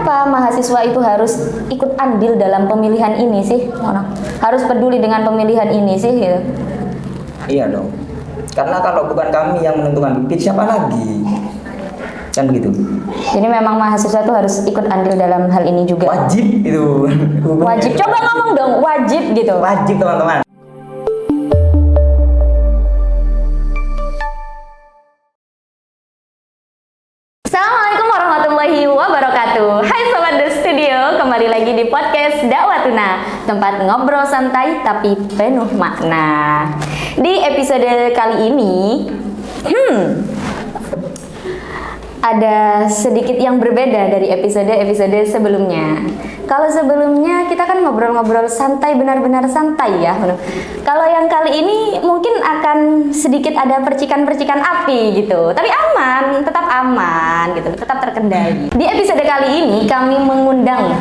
kenapa mahasiswa itu harus ikut andil dalam pemilihan ini sih? Harus peduli dengan pemilihan ini sih gitu. Iya dong. Karena kalau bukan kami yang menentukan pilihan, siapa lagi? Kan begitu. Jadi memang mahasiswa itu harus ikut andil dalam hal ini juga. Wajib itu. Wajib. Coba ngomong dong, wajib gitu. Wajib teman-teman. Assalamualaikum warahmatullahi wabarakatuh. Hai Sobat The Studio, kembali lagi di podcast Dakwatuna, tempat ngobrol santai tapi penuh makna. Di episode kali ini, ada sedikit yang berbeda dari episode-episode sebelumnya. Kalau sebelumnya kita kan ngobrol-ngobrol santai, benar-benar santai ya. Kalau yang kali ini mungkin akan sedikit ada percikan-percikan api gitu. Tapi aman gitu, tetap terkendali. Di episode kali ini kami mengundang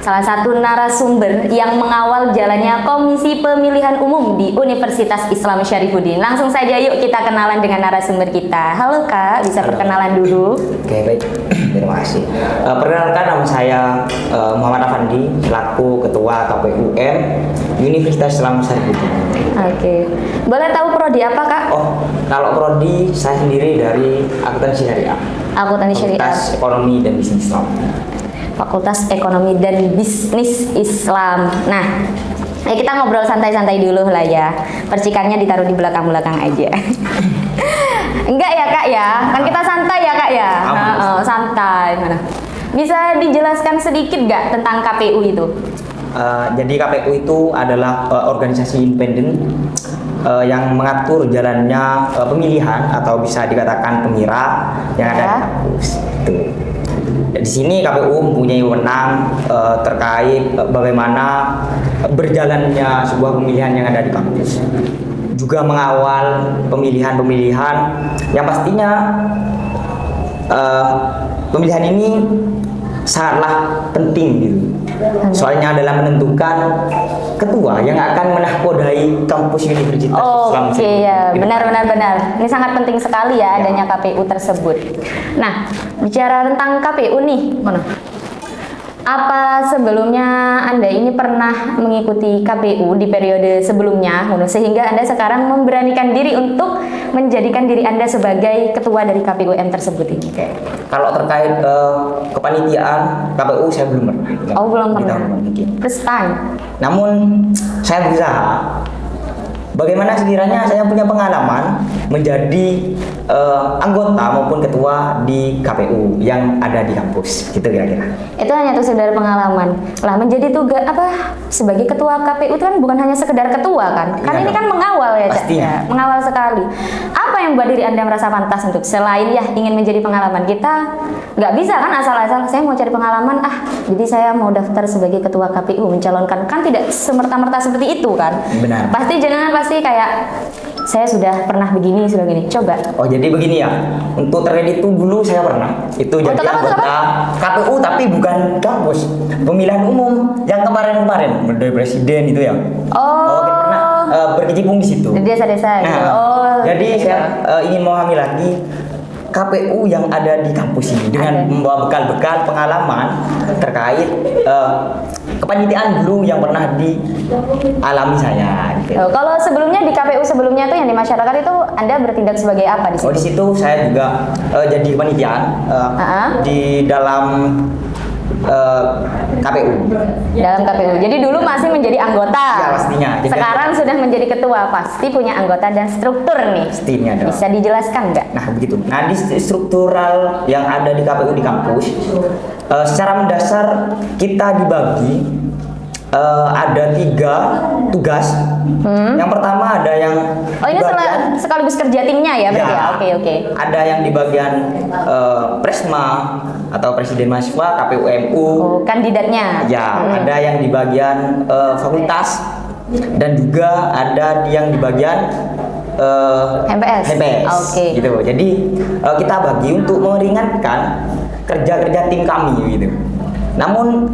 salah satu narasumber yang mengawal jalannya Komisi Pemilihan Umum di Universitas Islam Syarifuddin. Langsung saja yuk kita kenalan dengan narasumber kita. Halo Kak, bisa perkenalan dulu? Oke, baik. Terima kasih. Perkenalkan, nama saya Muhammad Afandi, selaku Ketua KPUM Universitas Islam Syarifuddin. Oke. Boleh tahu prodi apa Kak? Oh, kalau prodi saya sendiri dari Akuntansi Syariah. Akuntansi Syariah. Fakultas Ekonomi dan Bisnis Islam. Fakultas Ekonomi dan Bisnis Islam. Nah, kita ngobrol santai-santai dulu lah ya. Percikannya ditaruh di belakang-belakang aja. Enggak ya Kak ya? Kan kita santai ya Kak ya? Santai. Mana? Bisa dijelaskan sedikit nggak tentang KPU itu? Jadi KPU itu adalah organisasi independen yang mengatur jalannya pemilihan atau bisa dikatakan pemira yang ada di kampus. Itu. Di sini KPU mempunyai wewenang terkait bagaimana berjalannya sebuah pemilihan yang ada di kampus. Juga mengawal pemilihan-pemilihan yang pastinya pemilihan ini sangatlah penting gitu. Soalnya adalah menentukan ketua yang akan menahkodai kampus Universitas Islam. Oke ya, benar. Ini sangat penting sekali ya adanya KPU tersebut. Nah, bicara tentang KPU nih, apa sebelumnya Anda ini pernah mengikuti KPU di periode sebelumnya, sehingga Anda sekarang memberanikan diri untuk menjadikan diri Anda sebagai ketua dari KPUM tersebut ini? Kalau terkait kepanitiaan KPU saya belum pernah. Oh, belum pernah. First time. Namun saya berusaha. Bagaimana sekiranya saya punya pengalaman menjadi anggota maupun ketua di KPU yang ada di kampus, gitu kira-kira. Itu hanya tuh sekedar pengalaman. Lah menjadi tugas apa sebagai ketua KPU itu kan bukan hanya sekedar ketua kan? Kan ini kan mengawal ya, Cak. Ya, mengawal sekali. Apa yang membuat diri Anda merasa pantas untuk selain ya ingin menjadi pengalaman? Kita nggak bisa kan asal-asal saya mau cari pengalaman jadi saya mau daftar sebagai ketua KPU mencalonkan, kan tidak semerta-merta seperti itu kan? Benar. Pasti kayak saya sudah pernah begini, sudah gini. Coba. Oh, jadi begini ya. Untuk terkait itu dulu saya pernah. Itu jadi anggota KPU tapi bukan kampus. Pemilihan umum yang kemarin-kemarin dari presiden itu ya. Kita pernah berkecimpung di situ. Di desa-desa. Jadi saya ingin memahami lagi KPU yang ada di kampus ini dengan membawa bekal-bekal pengalaman terkait kepanitiaan dulu yang pernah dialami saya. Gitu. Kalau sebelumnya di KPU sebelumnya tuh yang di masyarakat itu Anda bertindak sebagai apa di situ? Oh, di situ saya juga jadi kepanitiaan di dalam KPU. Dalam KPU. Jadi dulu masih menjadi anggota. Ya, pastinya. Sekarang sudah menjadi ketua, pasti punya anggota dan struktur nih. Pastinya dong. Bisa dijelaskan nggak? Nah, begitu. Nah, di struktural yang ada di KPU di kampus, secara mendasar kita dibagi ada 3 tugas. Yang pertama ada yang ini sekaligus kerja timnya ya berarti ya? Oke. Ada yang di bagian Presma atau Presiden Mahasiswa KPUMU. Kandidatnya. Ya, ada yang di bagian fakultas dan juga ada yang di bagian HMPS. Gitu. Jadi kita bagi untuk meringankan kerja-kerja tim kami gitu. Namun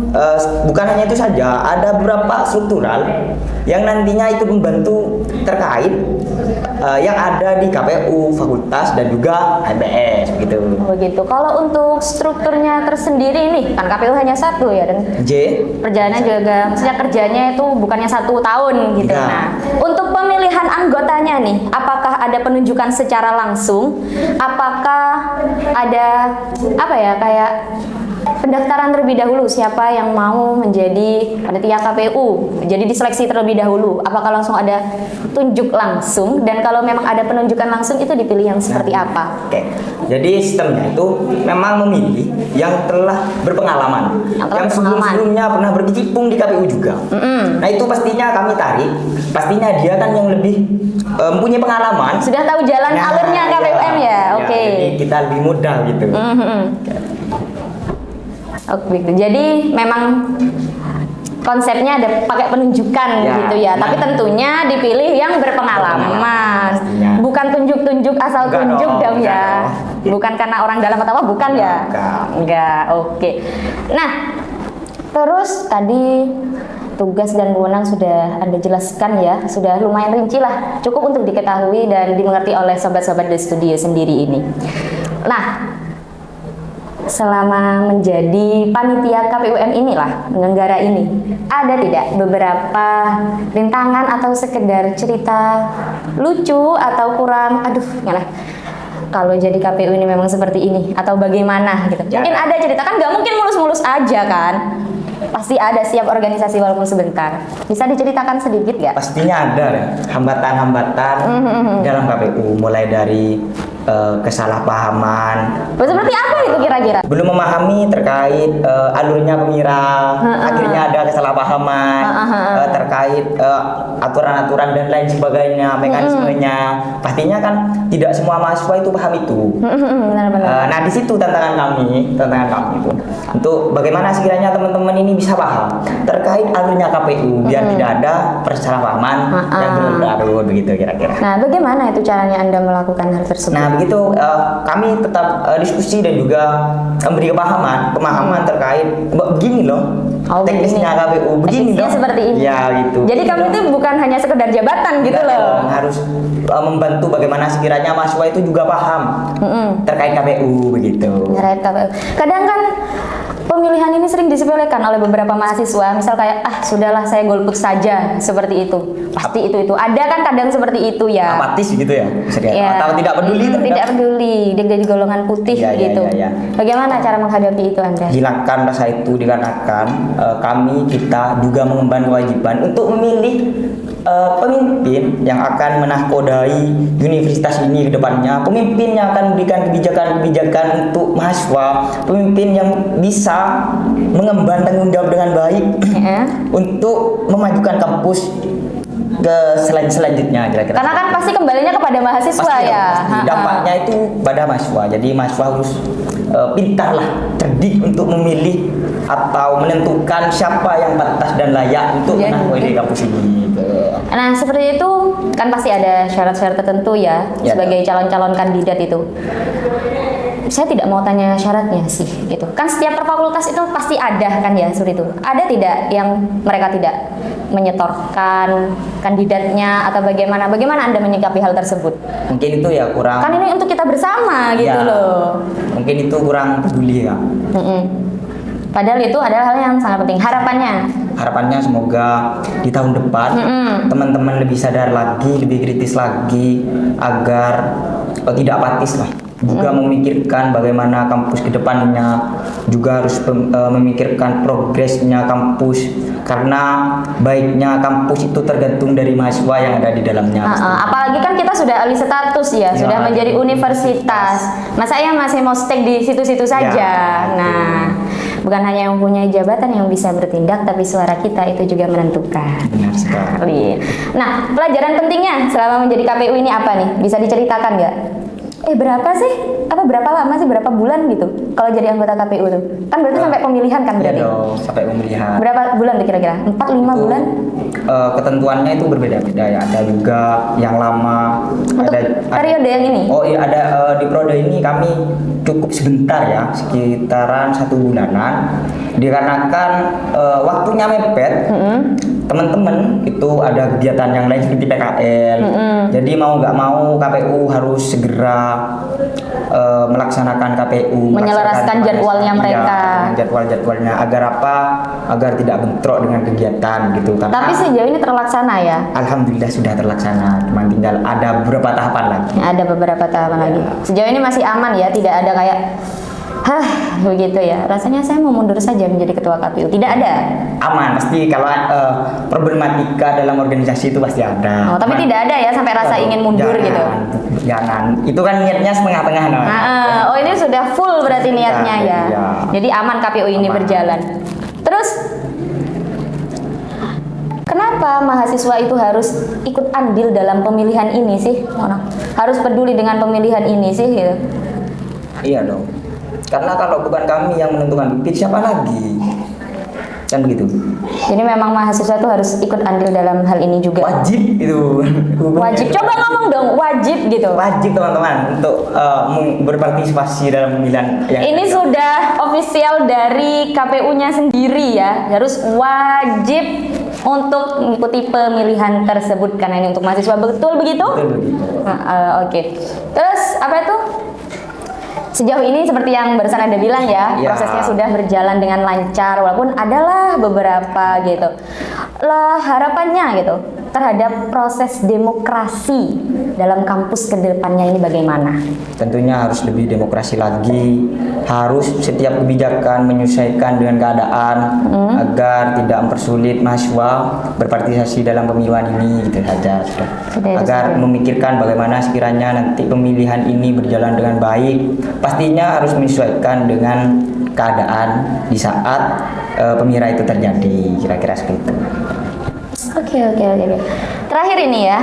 bukan hanya itu saja, ada beberapa struktural yang nantinya itu membantu terkait yang ada di KPU, fakultas dan juga HBS gitu. Begitu. Kalau untuk strukturnya tersendiri nih, kan KPU hanya satu ya, dan J. perjalanannya juga, maksudnya kerjanya itu bukannya 1 tahun gitu. Ya. Nah, untuk pemilihan anggotanya nih, apakah ada penunjukan secara langsung? Apakah ada apa ya, kayak pendaftaran terlebih dahulu, siapa yang mau menjadi panitia KPU, jadi diseleksi terlebih dahulu? Apakah langsung ada tunjuk langsung, dan kalau memang ada penunjukan langsung itu dipilih yang seperti apa? Oke. Jadi sistemnya itu memang memilih yang telah berpengalaman, yang sebelum-sebelumnya pernah berkecimpung di KPU juga. Nah itu pastinya kami tarik, pastinya dia kan yang lebih mempunyai pengalaman, Sudah tahu jalan alurnya KPUM ya? Oke. Jadi kita lebih mudah gitu. Oke, gitu. Jadi memang konsepnya ada pakai penunjukan Ya, gitu ya, tapi nah. tentunya dipilih yang berpengalaman, Pastinya. bukan tunjuk-tunjuk asal Enggak tunjuk dong, dong enggak ya, dong. bukan karena orang dalam atau apa, bukan ya? Enggak, oke. Nah, terus tadi tugas dan wewenang sudah Anda jelaskan ya, sudah lumayan rinci lah, cukup untuk diketahui dan dimengerti oleh sobat-sobat The Studio sendiri ini. Nah, selama menjadi panitia KPUM inilah, penyelenggara ini, ada tidak beberapa rintangan atau sekedar cerita lucu atau kurang, aduh ngalah, kalau jadi KPU ini memang seperti ini, atau bagaimana gitu? Mungkin ada cerita, kan nggak mungkin mulus-mulus aja kan? Pasti ada setiap organisasi walaupun sebentar. Bisa diceritakan sedikit nggak? Pastinya ada ya, hambatan-hambatan dalam KPU, mulai dari kesalahpahaman. Seperti apa itu kira-kira? Belum memahami terkait alurnya pemira, akhirnya ada kesalahpahaman terkait aturan-aturan dan lain sebagainya, mekanismenya. Pastinya kan tidak semua mahasiswa itu paham itu. Benar-benar. Nah di situ tantangan kami itu untuk bagaimana sekiranya teman-teman ini bisa paham terkait alurnya KPU biar tidak ada persalahpahaman yang belum begitu kira-kira. Nah, bagaimana itu caranya Anda melakukan hal tersebut? Nah begitu kami tetap diskusi dan juga memberi pemahaman terkait begini loh teknisnya KPU, begini teknisnya loh seperti ini. ya gitu. Jadi kami itu bukan hanya sekedar jabatan gitu Enggak loh. dong, harus membantu bagaimana sekiranya mahasiswa itu juga paham terkait KPU begitu. Nyeret KPU. Kadang kan pemilihan ini sering disepelekan oleh beberapa mahasiswa, misal kayak sudahlah saya golput saja, seperti itu. Pasti itu. Ada kan kadang seperti itu ya. Apatis gitu ya, Ya. atau tidak peduli terhadap- Tidak peduli, dia jadi golongan putih Ya, ya, gitu. ya, ya. Bagaimana cara menghadapi itu Anda? Hilangkan rasa itu dikarenakan kita juga mengemban kewajiban untuk memilih pemimpin yang akan menahkodai universitas ini ke depannya, pemimpin yang akan memberikan kebijakan-kebijakan untuk mahasiswa, pemimpin yang bisa mengemban tanggung jawab dengan baik untuk memajukan kampus ke selanjutnya kira-kira. Karena kan pasti kembalinya kepada mahasiswa Pasti ya. pasti. Dampaknya itu pada mahasiswa. Jadi mahasiswa harus pintarlah, cerdik untuk memilih atau menentukan siapa yang pantas dan layak untuk menahkodai kampus ini. Nah, seperti itu kan pasti ada syarat-syarat tertentu ya, Ya, sebagai calon-calon kandidat itu. Saya tidak mau tanya syaratnya sih, gitu. Kan setiap per fakultas itu pasti ada kan ya, seperti itu. Ada tidak yang mereka tidak menyetorkan kandidatnya atau bagaimana? Bagaimana Anda menyikapi hal tersebut? Mungkin itu ya kurang. Kan ini untuk kita bersama gitu Ya, loh. Mungkin itu kurang peduli ya. Padahal itu adalah hal yang sangat penting. Harapannya semoga di tahun depan teman-teman lebih sadar lagi, lebih kritis lagi agar tidak apatis lah. Juga memikirkan bagaimana kampus ke depannya, juga harus memikirkan progresnya kampus, karena baiknya kampus itu tergantung dari mahasiswa yang ada di dalamnya. Apalagi kan kita sudah alih status ya, sudah menjadi universitas. Masa ya masih mau stay di situ-situ saja. Ya, nah, bukan hanya yang mempunyai jabatan yang bisa bertindak, tapi suara kita itu juga menentukan. Benar sekali. Nah, pelajaran pentingnya selama menjadi KPU ini apa nih? Bisa diceritakan nggak? Berapa sih apa berapa lama sih, berapa bulan gitu kalau jadi anggota KPU tuh? Kan berarti sampai pemilihan kan Iya berarti? dong, sampai pemilihan. Berapa bulan tuh kira-kira? 4-5 Itu, bulan? ketentuannya itu berbeda-beda ya. Ada juga yang lama. Untuk periode yang ini? Oh iya, ada di periode ini kami cukup sebentar ya, sekitaran 1 bulanan. Dikarenakan waktunya mepet, teman-teman itu ada kegiatan yang lain seperti PKL. Jadi mau nggak mau KPU harus segera melaksanakan KPU, Menyelaraskan jadwalnya mereka. Jadwal-jadwalnya agar apa? Agar tidak bentrok dengan kegiatan gitu. Karena Tapi sejauh ini terlaksana ya? alhamdulillah sudah terlaksana, cuma tinggal ada beberapa tahapan lagi. Ada beberapa tahapan lagi. Sejauh ini masih aman ya, tidak ada kayak begitu ya. Rasanya saya mau mundur saja menjadi ketua KPU. Tidak ada. Aman, pasti kalau problematika dalam organisasi itu pasti ada. Oh, tapi Cuman- tidak ada ya sampai rasa ingin mundur Jangan, gitu. Jangan, itu kan niatnya setengah-tengah. No. Oh ini sudah full berarti niatnya ya. Iya. Jadi aman KPU ini Aman. berjalan. Terus kenapa mahasiswa itu harus ikut andil dalam pemilihan ini sih? Harus peduli dengan pemilihan ini sih gitu. Iya dong. Karena kalau bukan kami yang menentukan pemimpin, siapa lagi? Kan begitu. Jadi memang mahasiswa itu harus ikut andil dalam hal ini juga. Wajib itu. Wajib. Coba ngomong dong, wajib gitu. Wajib teman-teman untuk berpartisipasi dalam pemilihan yang Ini sudah official dari KPU-nya sendiri ya, harus wajib untuk mengikuti pemilihan tersebut karena ini untuk mahasiswa, betul begitu? Betul begitu. Oke. Terus apa itu? Sejauh ini seperti yang barusan Anda bilang ya, Ya. prosesnya sudah berjalan dengan lancar walaupun adalah beberapa gitu. Lah harapannya gitu terhadap proses demokrasi dalam kampus ke depannya ini bagaimana? Tentunya harus lebih demokrasi lagi, harus setiap kebijakan menyesuaikan dengan keadaan agar tidak mempersulit mahasiswa berpartisipasi dalam pemilihan ini, gitu saja sudah. Sudah itu Agar saja. memikirkan bagaimana sekiranya nanti pemilihan ini berjalan dengan baik, pastinya harus menyesuaikan dengan keadaan di saat pemilihan itu terjadi, kira-kira seperti itu. Oke. Terakhir ini ya,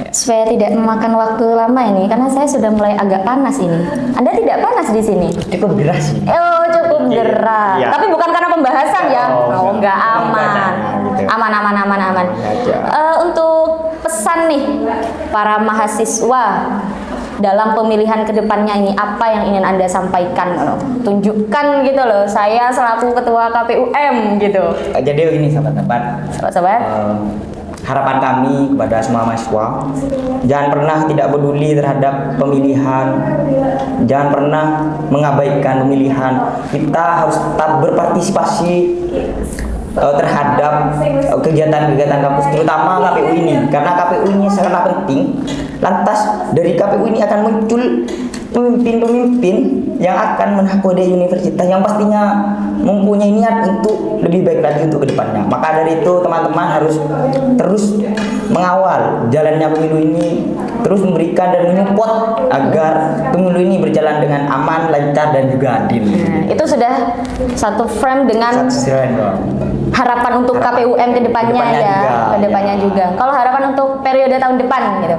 supaya tidak memakan waktu lama ini, karena saya sudah mulai agak panas ini. Anda tidak panas di sini? Cukup deras sih. Oh, cukup gerah. Iya. Tapi bukan karena pembahasan ya. Oh, Enggak, enggak. aman. Gitu. Aman. Aja. Untuk pesan nih para mahasiswa dalam pemilihan kedepannya ini, apa yang ingin Anda sampaikan? Tunjukkan gitu loh, saya selaku ketua KPUM gitu. Jadi ini sahabat-sahabat, Sobat-sobat. harapan kami kepada semua mahasiswa, jangan pernah tidak peduli terhadap pemilihan, jangan pernah mengabaikan pemilihan. Kita harus tetap berpartisipasi terhadap kegiatan-kegiatan kampus, terutama KPU ini, karena KPU ini sangatlah penting. Lantas dari KPU ini akan muncul pemimpin-pemimpin yang akan menakodai universitas yang pastinya mempunyai niat untuk lebih baik lagi untuk kedepannya. Maka dari itu teman-teman harus terus mengawal jalannya pemilu ini, terus memberikan dan menyupport agar pemilu ini berjalan dengan aman, lancar dan juga adil. Nah, itu sudah satu frame dengan harapan untuk KPUM kedepannya ya, kedepannya juga. Kalau harapan untuk periode tahun depan gitu,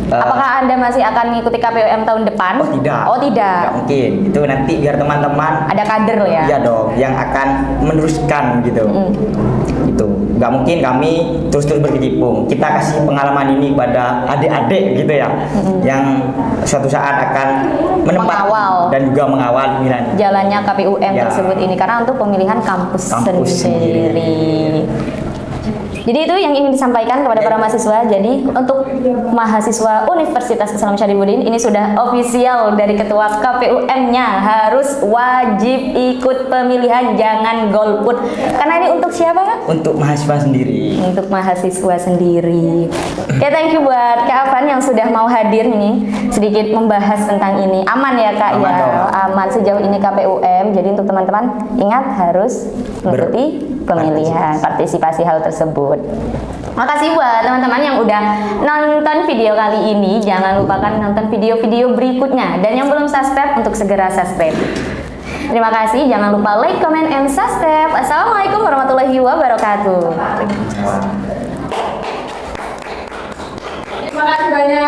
apakah Anda masih akan mengikuti KPUM tahun depan? Oh tidak. Oh tidak. Tidak mungkin. Itu nanti biar teman-teman Ada kader ya. iya dong yang akan meneruskan gitu. Itu nggak mungkin kami terus-terus berkecimpung. Kita kasih pengalaman ini kepada adik-adik gitu ya, yang suatu saat akan menempati Mengawal. dan juga mengawal pemilihan. Jalannya KPUM Ya. tersebut ini karena untuk pemilihan kampus sendiri. Jadi itu yang ingin disampaikan kepada para mahasiswa. Jadi untuk mahasiswa Universitas Islam Syarifudin ini sudah official dari ketua KPUM-nya harus wajib ikut pemilihan, jangan golput. Karena ini untuk siapa Kak? Untuk mahasiswa sendiri. Untuk mahasiswa sendiri. Oke, thank you buat Kak Afan yang sudah mau hadir nih sedikit membahas tentang ini. Aman ya Kak Aman ya? dong. Aman sejauh ini KPUM. Jadi untuk teman-teman ingat harus mengikuti pemilihan, partisipasi hal tersebut. Makasih buat teman-teman yang udah nonton video kali ini. Jangan lupakan nonton video-video berikutnya. Dan yang belum subscribe untuk segera subscribe. Terima kasih. Jangan lupa like, comment, and subscribe. Assalamualaikum warahmatullahi wabarakatuh. Terima kasih banyak.